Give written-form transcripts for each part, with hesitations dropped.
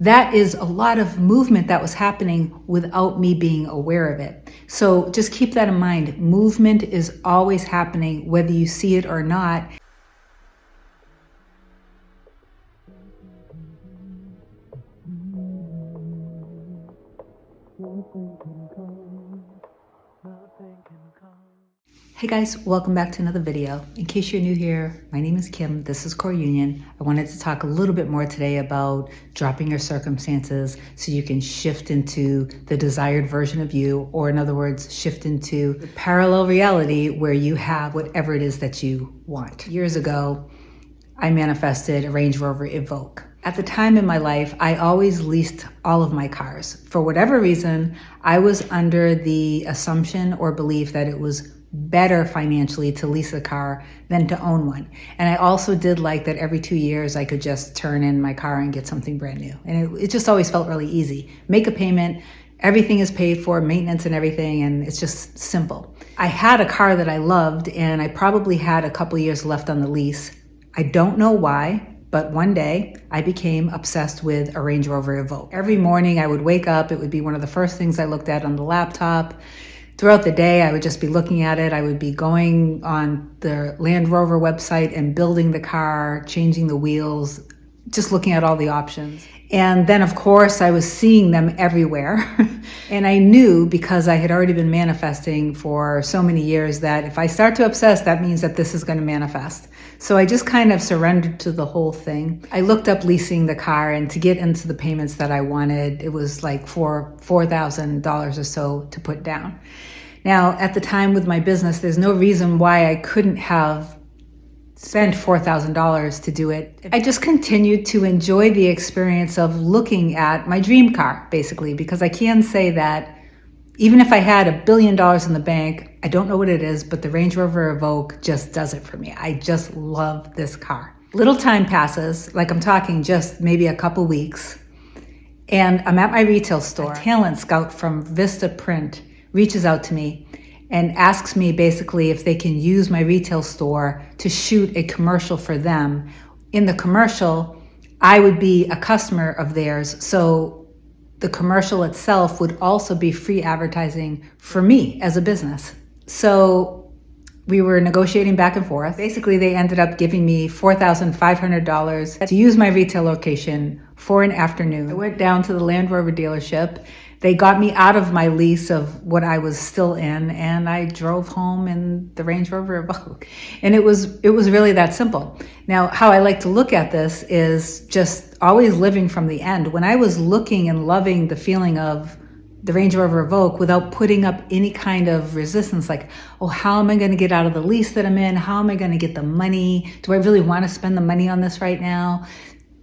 that is a lot of movement that was happening without me being aware of it. So just keep that in mind. Movement is always happening, whether you see it or not. Hey guys, welcome back to another video. In case you're new here, my name is Kim, this is Core Union. I wanted to talk a little bit more today about dropping your circumstances so you can shift into the desired version of you, or in other words, shift into the parallel reality where you have whatever it is that you want. Years ago, I manifested a Range Rover Evoque. At the time in my life, I always leased all of my cars. For whatever reason, I was under the assumption or belief that it was better financially to lease a car than to own one. And I also did like that every 2 years I could just turn in my car and get something brand new. And it just always felt really easy. Make a payment, everything is paid for, maintenance and everything, and it's just simple. I had a car that I loved, and I probably had a couple years left on the lease. I don't know why, but one day I became obsessed with a Range Rover Evoque. Every morning I would wake up, it would be one of the first things I looked at on the laptop. Throughout the day, I would just be looking at it. I would be going on the Land Rover website and building the car, changing the wheels, just looking at all the options. And then, of course, I was seeing them everywhere. And I knew, because I had already been manifesting for so many years, that if I start to obsess, that means that this is going to manifest. So I just kind of surrendered to the whole thing. I looked up leasing the car, and to get into the payments that I wanted, it was like $4,000 or so to put down. Now, at the time with my business, there's no reason why I couldn't have spent $4,000 to do it. I just continued to enjoy the experience of looking at my dream car, basically, because I can say that even if I had $1 billion in the bank, I don't know what it is, but the Range Rover Evoque just does it for me. I just love this car. Little time passes, like I'm talking just maybe a couple weeks, and I'm at my retail store. A talent scout from Vista Print reaches out to me and asks me basically if they can use my retail store to shoot a commercial for them. In the commercial, I would be a customer of theirs, so the commercial itself would also be free advertising for me as a business. So we were negotiating back and forth. Basically, they ended up giving me $4,500 to use my retail location for an afternoon. I went down to the Land Rover dealership. They got me out of my lease of what I was still in, and I drove home in the Range Rover Evoque. And it was really that simple. Now, how I like to look at this is just always living from the end. When I was looking and loving the feeling of the Range Rover Evoque without putting up any kind of resistance, like, oh, how am I going to get out of the lease that I'm in? How am I going to get the money? Do I really want to spend the money on this right now?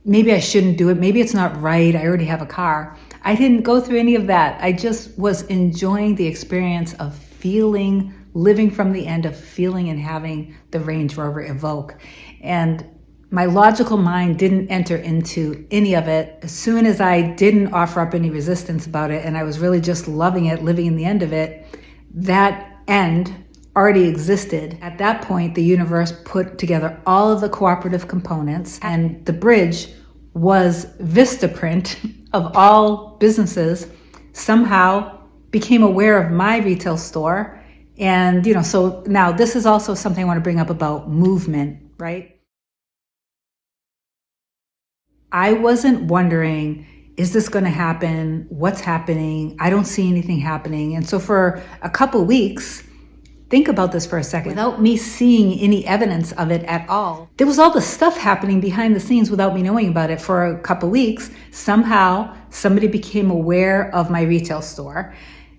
Maybe I shouldn't do it. Maybe it's not right. I already have a car. I didn't go through any of that. I just was enjoying the experience of feeling, living from the end of feeling and having the Range Rover Evoque. And my logical mind didn't enter into any of it. As soon as I didn't offer up any resistance about it, and I was really just loving it, living in the end of it, that end already existed. At that point, the universe put together all of the cooperative components, and the bridge was Vistaprint, of all businesses, somehow became aware of my retail store. And, so now this is also something I want to bring up about movement, right? I wasn't wondering, is this going to happen? What's happening? I don't see anything happening. And so for a couple weeks, think about this for a second. Without me seeing any evidence of it at all, there was all the stuff happening behind the scenes without me knowing about it for a couple weeks. Somehow, somebody became aware of my retail store.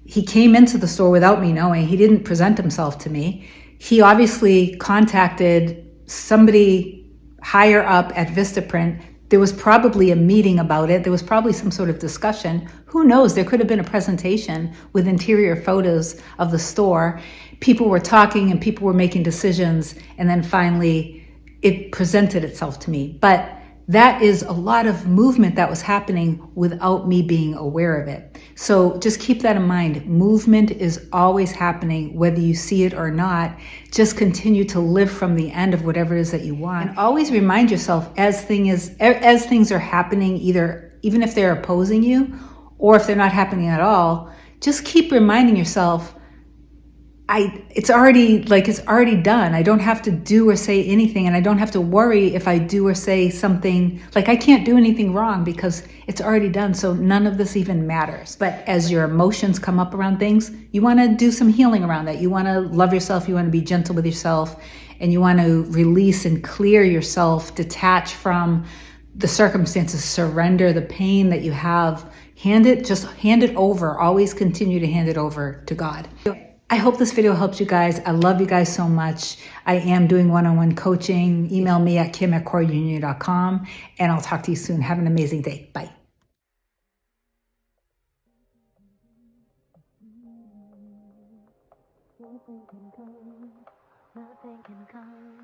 He came into the store without me knowing. He didn't present himself to me. He obviously contacted somebody higher up at Vistaprint. There was probably a meeting about it. There was probably some sort of discussion. Who knows? There could have been a presentation with interior photos of the store. People were talking and people were making decisions, and then finally it presented itself to me. But that is a lot of movement that was happening without me being aware of it. So just keep that in mind. Movement is always happening, whether you see it or not. Just continue to live from the end of whatever it is that you want. And always remind yourself as things are happening either even if they're opposing you, or if they're not happening at all, just keep reminding yourself, it's already done. I don't have to do or say anything, and I don't have to worry if I do or say something. Like, I can't do anything wrong because it's already done. So none of this even matters. But as your emotions come up around things, you want to do some healing around that. You want to love yourself. You want to be gentle with yourself, and you want to release and clear yourself, detach from the circumstances, surrender the pain that you have. Just hand it over. Always continue to hand it over to God. I hope this video helps you guys. I love you guys so much. I am doing one-on-one coaching. Email me at kim@coreunion.com, and I'll talk to you soon. Have an amazing day. Bye. Nothing can come.